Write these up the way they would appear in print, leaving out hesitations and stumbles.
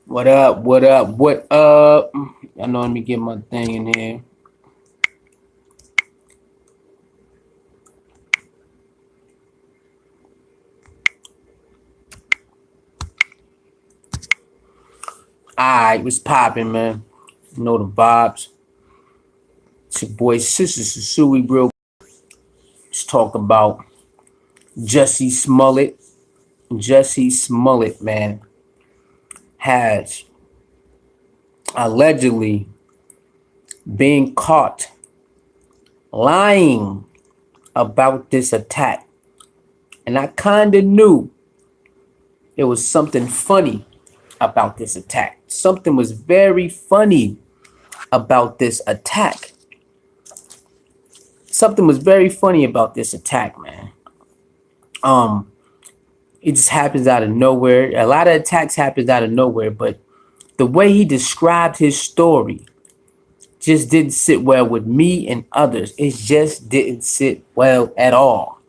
What up? What up? What up? I know. Let me get my thing in here. Alright, what's popping, man? You know the vibes. It's your boy Sister Susui, bro. Let's talk about Jussie Smollett. Jussie Smollett, man, has allegedly been caught lying about this attack. And I kind of knew it was something funny about this attack. Something was very funny about this attack. Something was very funny about this attack, man. Um, it just happens out of nowhere. A lot of attacks happens out of nowhere, but the way he described his story just didn't sit well with me and others. It just didn't sit well at all.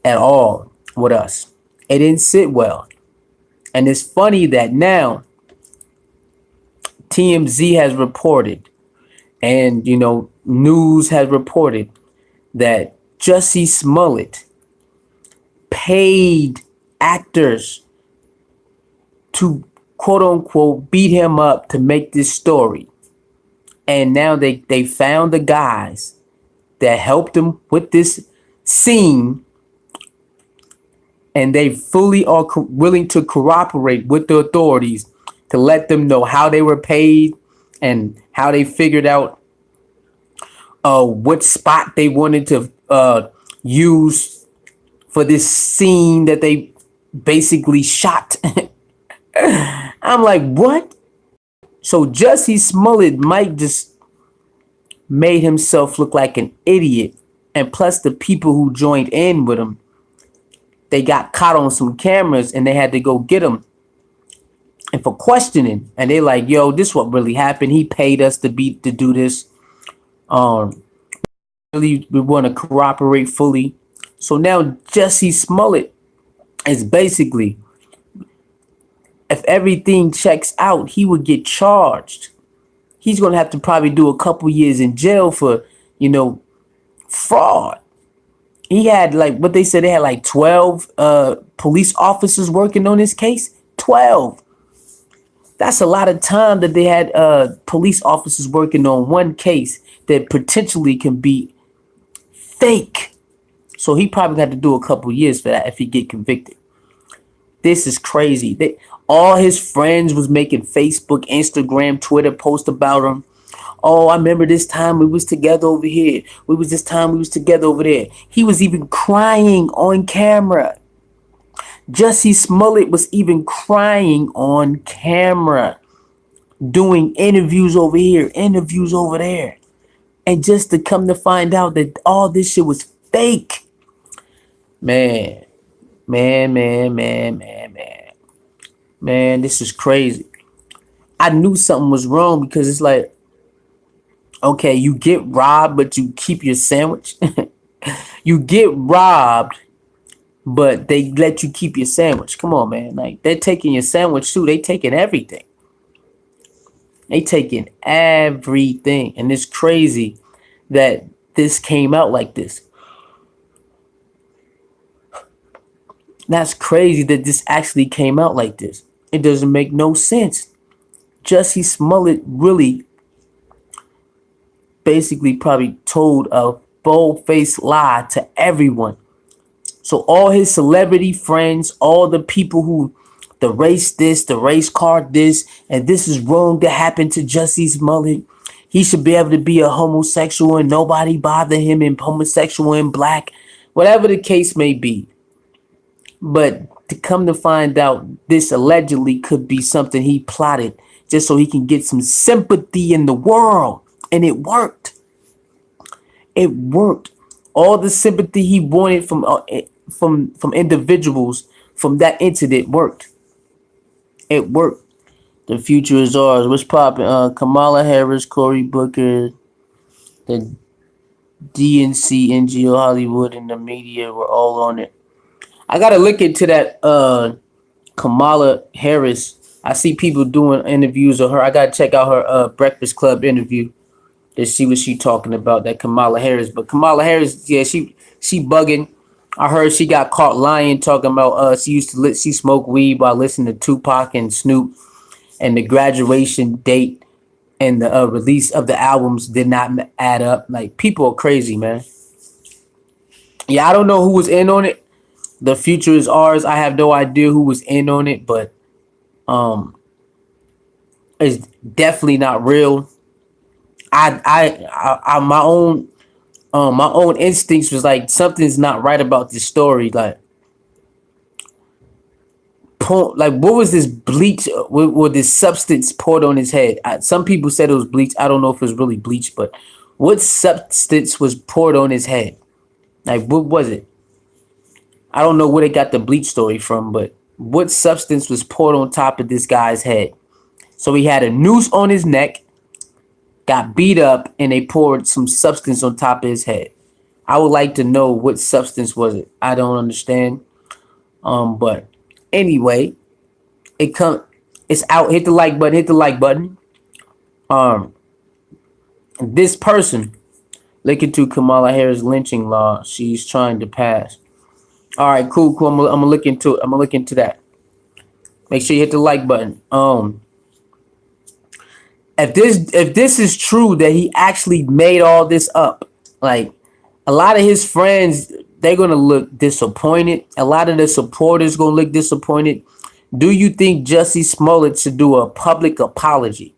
At all with us. It didn't sit well. And it's funny that now TMZ has reported, and news has reported that Jussie Smollett paid actors to quote unquote beat him up to make this story. And now they found the guys that helped him with this scene, and they fully are willing to cooperate with the authorities to let them know how they were paid and how they figured out what spot they wanted to use for this scene that they basically shot. I'm like, what? So Jussie Smollett might just made himself look like an idiot. And plus the people who joined in with him, they got caught on some cameras and they had to go get him. And for questioning, and they like, yo, this what really happened. He paid us to do this. Really, we want to cooperate fully. So now Jussie Smollett is basically, if everything checks out, he would get charged. He's gonna have to probably do a couple years in jail for, fraud. He had what they said, they had 12 police officers working on this case. 12. That's a lot of time that they had police officers working on one case that potentially can be fake. So he probably had to do a couple years for that if he get convicted. This is crazy. All his friends was making Facebook, Instagram, Twitter posts about him. Oh, I remember this time we was together over here. We was together over there. He was even crying on camera. Jussie Smollett was even crying on camera, doing interviews over here, interviews over there. And just to come to find out that all this shit was fake. Man, this is crazy. I knew something was wrong because it's like, okay, you get robbed, but you keep your sandwich. You get robbed, but they let you keep your sandwich. Come on, man. Like, they're taking your sandwich too. They taking everything. They taking everything. And it's crazy that this came out like this. That's crazy that this actually came out like this. It doesn't make no sense. Jussie Smollett really basically probably told a bold-faced lie to everyone. So all his celebrity friends, all the people who, the race this, the race card this, and this is wrong to happen to Jussie Smollett. He should be able to be a homosexual and nobody bother him, and homosexual and black, whatever the case may be. But to come to find out, this allegedly could be something he plotted just so he can get some sympathy in the world. And it worked. It worked. All the sympathy he wanted from individuals from that incident worked. It worked. The future is ours. What's popping? Kamala Harris, Cory Booker, the DNC, NGO, Hollywood, and the media were all on it. I gotta look into that Kamala Harris. I see people doing interviews of her. I gotta check out her Breakfast Club interview to see what she talking about. That Kamala Harris, but Kamala Harris, yeah, she bugging. I heard she got caught lying, talking about she smoked weed while listening to Tupac and Snoop, and the graduation date and the release of the albums did not add up. Like, people are crazy, man. Yeah, I don't know who was in on it. The future is ours. I have no idea who was in on it, but um, it's definitely not real. I my own instincts was like something's not right about this story. Like what was this bleach? What this substance poured on his head? Some people said it was bleach. I don't know if it was really bleach, but what substance was poured on his head? Like, what was it? I don't know where they got the bleach story from, but what substance was poured on top of this guy's head? So he had a noose on his neck, got beat up, and they poured some substance on top of his head. I would like to know what substance was it. I don't understand. But anyway, it come it's out. Hit the like button. Hit the like button. Um, this person, look into Kamala Harris lynching law she's trying to pass. All right, cool, cool. I'm gonna look into it. I'm gonna look into that. Make sure you hit the like button. If this is true that he actually made all this up, like a lot of his friends, they're gonna look disappointed. A lot of the supporters gonna look disappointed. Do you think Jussie Smollett should do a public apology?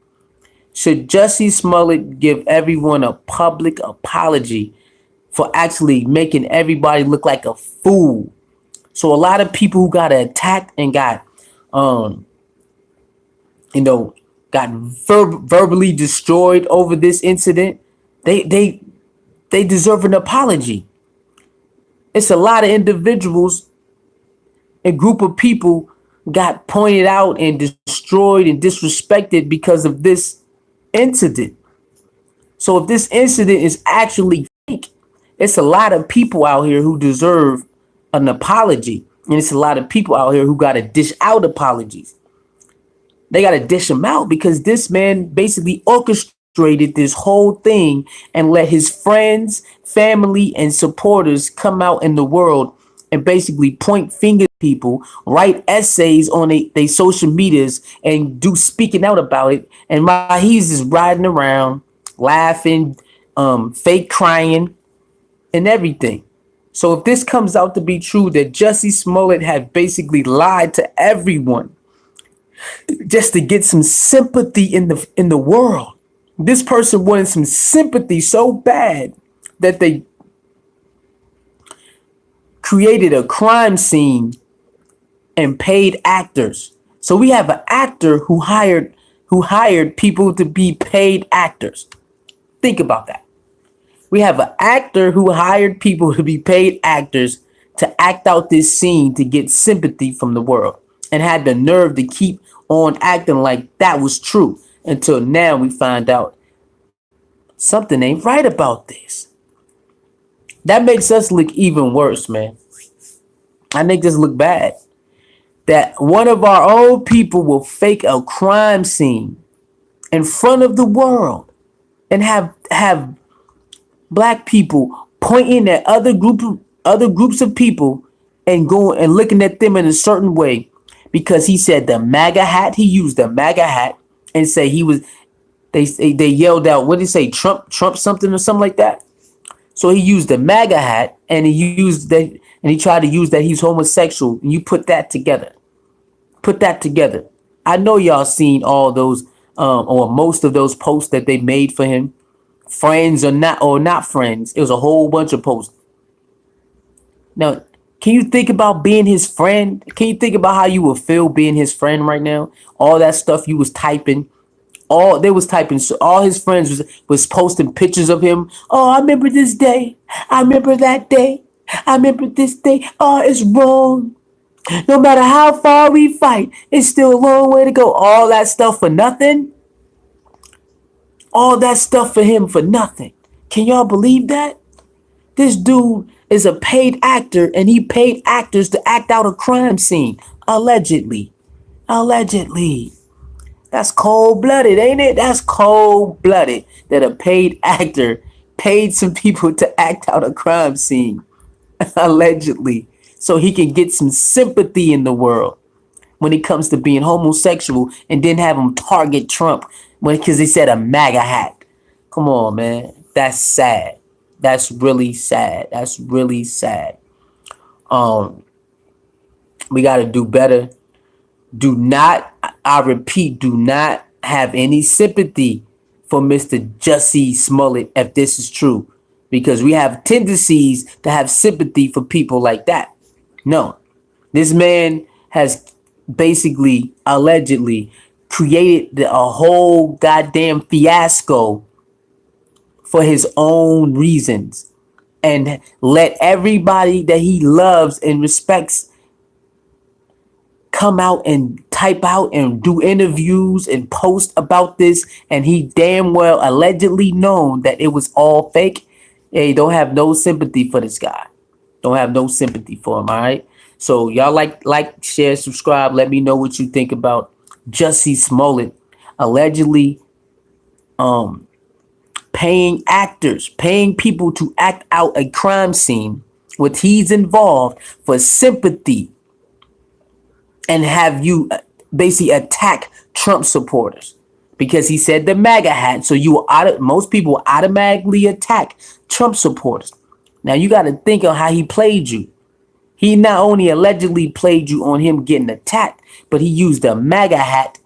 Should Jussie Smollett give everyone a public apology for actually making everybody look like a fool? So a lot of people who got attacked and got, um, you know, got verbally destroyed over this incident, they deserve an apology. It's a lot of individuals, a group of people got pointed out and destroyed and disrespected because of this incident. So if this incident is actually fake, it's a lot of people out here who deserve an apology. And it's a lot of people out here who got to dish out apologies. They got to dish them out because this man basically orchestrated this whole thing and let his friends, family, and supporters come out in the world and basically point finger at people, write essays on they social medias, and do speaking out about it. And while he's just riding around, laughing, fake crying, and everything. So if this comes out to be true, that Jussie Smollett had basically lied to everyone just to get some sympathy in the world. This person wanted some sympathy so bad that they created a crime scene and paid actors. So we have an actor who hired people to be paid actors. Think about that. We have an actor who hired people to be paid actors to act out this scene to get sympathy from the world, and had the nerve to keep on acting like that was true until now we find out something ain't right about this. That makes us look even worse, man. I make this look bad. That one of our own people will fake a crime scene in front of the world and have black people pointing at other groups of people and going and looking at them in a certain way because he said the MAGA hat. He used the MAGA hat and say he was. They yelled out, what did he say, Trump something or something like that. So he used the MAGA hat and he used that and he tried to use that he's homosexual. And you put that together. Put that together. I know y'all seen all those or most of those posts that they made for him. Friends or not friends. It was a whole bunch of posts. Now, can you think about being his friend? Can you think about how you would feel being his friend right now? All that stuff you was typing. So all his friends was posting pictures of him. Oh, I remember this day. I remember that day. I remember this day. Oh, it's wrong. No matter how far we fight, it's still a long way to go. All that stuff for nothing. All that stuff for him for nothing. Can y'all believe that? This dude is a paid actor, and he paid actors to act out a crime scene. Allegedly. Allegedly. That's cold-blooded, ain't it? That's cold-blooded that a paid actor paid some people to act out a crime scene. Allegedly. So he can get some sympathy in the world when it comes to being homosexual, and then have him target Trump because he said a MAGA hat. Come on, man. That's sad. That's really sad. That's really sad. Um, we got to do better. Do not, I repeat, do not have any sympathy for Mr. Jussie Smollett if this is true, because we have tendencies to have sympathy for people like that. No, this man has basically, allegedly, created a whole goddamn fiasco for his own reasons, and let everybody that he loves and respects come out and type out and do interviews and post about this, and he damn well allegedly known that it was all fake. Hey, don't have no sympathy for this guy. Don't have no sympathy for him. All right. So y'all like, share, subscribe. Let me know what you think about Jussie Smollett allegedly paying people to act out a crime scene with he's involved for sympathy, and have you basically attack Trump supporters because he said the MAGA hat. So most people will automatically attack Trump supporters. Now you got to think of how he played you. He not only allegedly played you on him getting attacked, but he used a MAGA hat.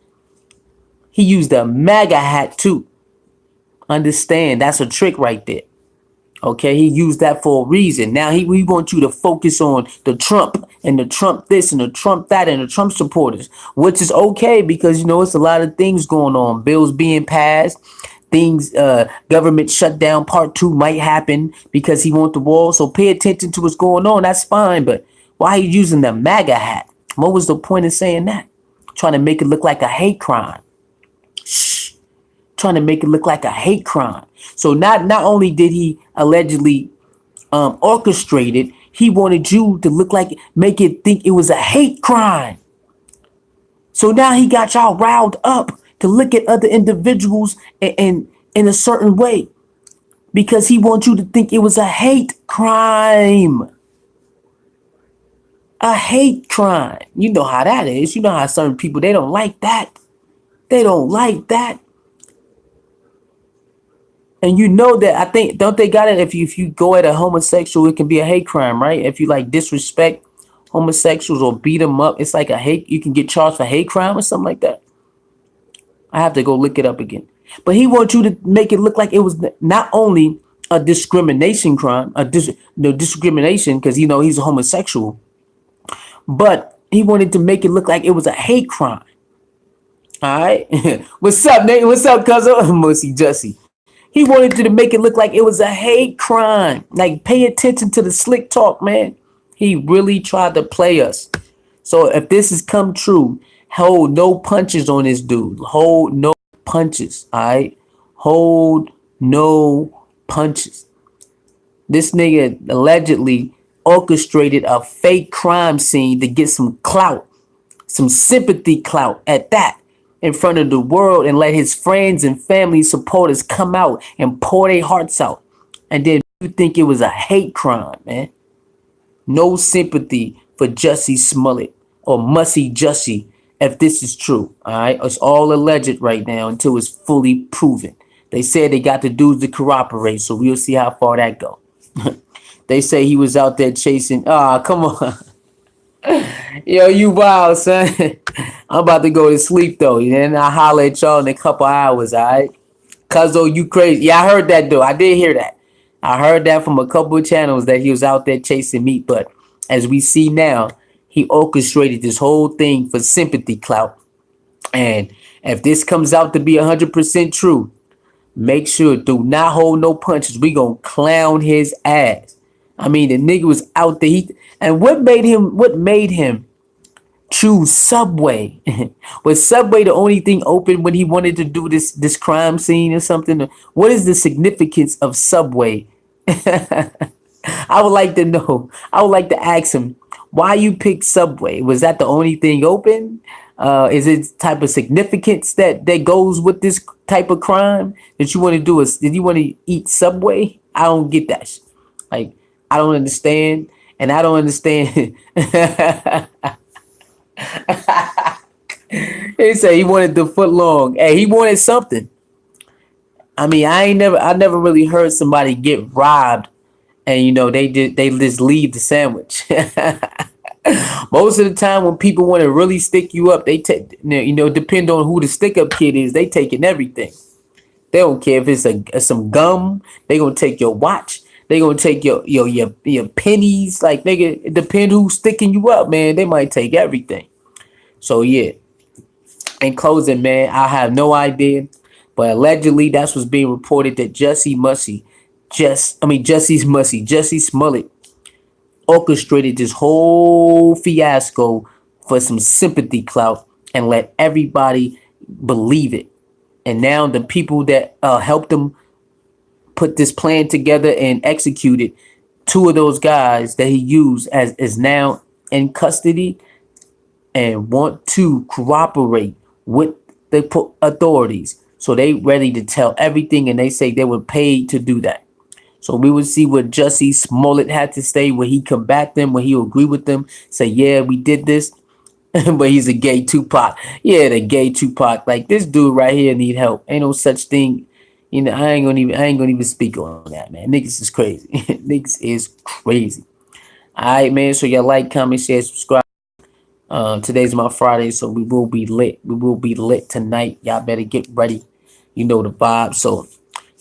He used a MAGA hat too. Understand, that's a trick right there. Okay, he used that for a reason. Now he wants you to focus on the Trump and the Trump this and the Trump that and the Trump supporters, which is okay because it's a lot of things going on. Bills being passed, things, government shutdown part 2 might happen because he wants the wall. So pay attention to what's going on. That's fine. But why are you using the MAGA hat? What was the point of saying that? Trying to make it look like a hate crime. Trying to make it look like a hate crime. So not only did he allegedly orchestrate it, he wanted you to make it think it was a hate crime. So now he got y'all riled up to look at other individuals in a certain way because he wants you to think it was a hate crime. A hate crime. You know how that is. You know how certain people, they don't like that. They don't like that. And you know that, I think, don't they got it? If you go at a homosexual, it can be a hate crime, right? If you disrespect homosexuals or beat them up, it's like a hate. You can get charged for hate crime or something like that. I have to go look it up again. But he wants you to make it look like it was not only a discrimination crime, discrimination because he's a homosexual, but he wanted to make it look like it was a hate crime. All right. What's up, Nate? What's up, cousin? Mussie Jussie. He wanted to make it look like it was a hate crime. Like, pay attention to the slick talk, man. He really tried to play us. So if this has come true, hold no punches on this dude. Hold no punches, all right? Hold no punches. This nigga allegedly orchestrated a fake crime scene to get some clout, some sympathy clout at that, in front of the world, and let his friends and family supporters come out and pour their hearts out. And then you think it was a hate crime, man. No sympathy for Jussie Smollett or Mussie Jussie if this is true, all right? It's all alleged right now until it's fully proven. They said they got the dudes to corroborate, so we'll see how far that go. They say he was out there chasing. Come on. Yo, you wild, son. I'm about to go to sleep, though. And I'll holler at y'all in a couple hours, all right? Cuzzo, you crazy. Yeah, I heard that, though. I did hear that. I heard that from a couple of channels that he was out there chasing meat. But as we see now, he orchestrated this whole thing for sympathy clout. And if this comes out to be 100% true, make sure, do not hold no punches. We gonna clown his ass. I mean, the nigga was out there. And what made him choose Subway? Was Subway the only thing open when he wanted to do this crime scene or something? What is the significance of Subway? I would like to know. I would like to ask him why you picked Subway. Was that the only thing open? Is it type of significance that goes with this type of crime that you want to do? Is did you want to eat Subway? I don't get that. Like I don't understand, and I don't understand. He said he wanted the foot long. Hey, he wanted something. I mean, I never really heard somebody get robbed and they just leave the sandwich. Most of the time when people want to really stick you up, they take depend on who the stick up kid is, they taking everything. They don't care if it's some gum. They gonna take your watch. They gonna take your pennies. Like nigga, it depend who's sticking you up, man. They might take everything. So yeah. In closing, man, I have no idea, but allegedly that's what's being reported that Jussie Smollett orchestrated this whole fiasco for some sympathy clout and let everybody believe it. And now the people that helped him put this plan together and execute it, two of those guys that he used as is now in custody and want to cooperate with the authorities. So they ready to tell everything, and they say they were paid to do that. So we would see what Jussie Smollett had to say when he combat them, when he agree with them, say, yeah, we did this, but he's a gay Tupac. Yeah, the gay Tupac. Like this dude right here need help. Ain't no such thing. I ain't gonna even speak on that, man. Niggas is crazy. Niggas is crazy. All right, man. So y'all like, comment, share, subscribe. Today's my Friday, so we will be lit. We will be lit tonight. Y'all better get ready. You know the vibe. So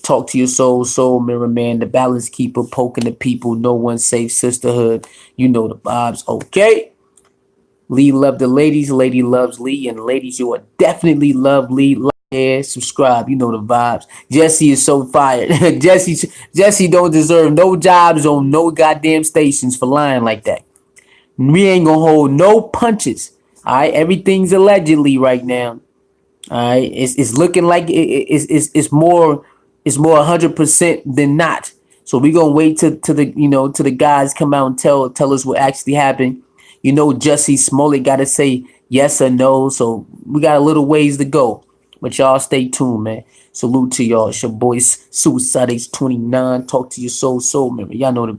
talk to your soul mirror man, the balance keeper, poking the people, no one safe sisterhood. You know the vibes. Okay. Lee love the ladies, lady loves Lee, and ladies, you are definitely love Lee. Like, share, subscribe. You know the vibes. Jussie is so fired. Jussie don't deserve no jobs on no goddamn stations for lying like that. We ain't gonna hold no punches. All right, everything's allegedly right now. All right, it's looking like it's more 100% than not. So we gonna wait to the to the guys come out and tell us what actually happened. Jussie Smollett got to say yes or no. So we got a little ways to go. But y'all stay tuned, man. Salute to y'all. It's your boys Suicide H 29. Talk to your soul member. Y'all know the